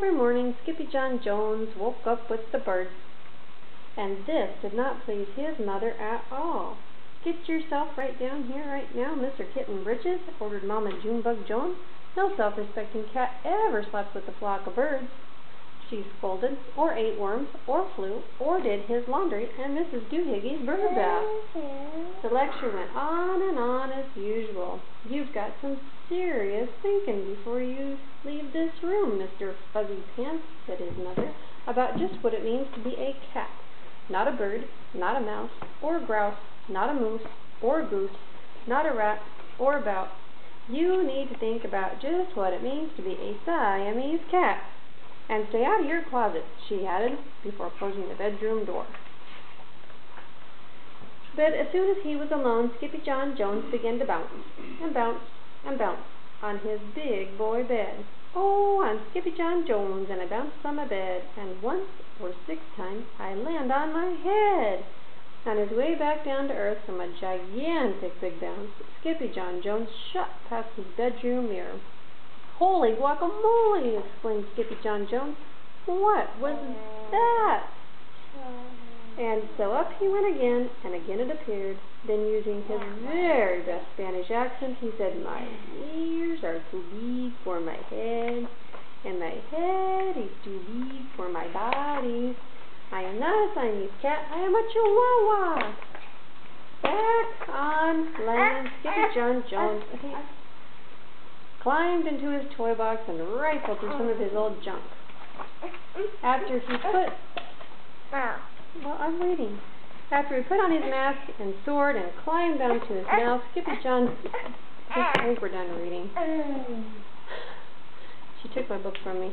Every morning Skippy John Jones woke up with the birds, and this did not please his mother at all. "Get yourself right down here right now, Mr. Kitten Britches," ordered Mama Junebug Jones. "No self-respecting cat ever slept with a flock of birds." She scolded, or ate worms, or flew, or did his laundry and Mrs. Doohiggy's bird bath. The lecture went on as usual. "You've got some serious thinking before you leave this room, Mr. Fuzzy Pants," said his mother, "about just what it means to be a cat. Not a bird, not a mouse, or a grouse, not a moose, or a goose, not a rat, or a bout. You need to think about just what it means to be a Siamese cat. And stay out of your closet," she added, before closing the bedroom door. But as soon as he was alone, Skippy John Jones began to bounce, and bounce, and bounce on his big boy bed. "Oh, I'm Skippy John Jones, and I bounce on my bed, and once or 6 times I land on my head." On his way back down to earth from a gigantic big bounce, Skippy John Jones shot past his bedroom mirror. "Holy guacamole!" exclaimed Skippy John Jones. "What was that?" And so up he went again, and again it appeared. Then, using his very best Spanish accent, he said, "My ears are too big for my head, and my head is too big for my body. I am not a Siamese cat, I am a Chihuahua." Back on land, Skippy John Jones climbed into his toy box and rifled through some of his old junk. After he put on his mask and sword and climbed down to his mouth, Skippy John, I think we're done reading. She took my book from me.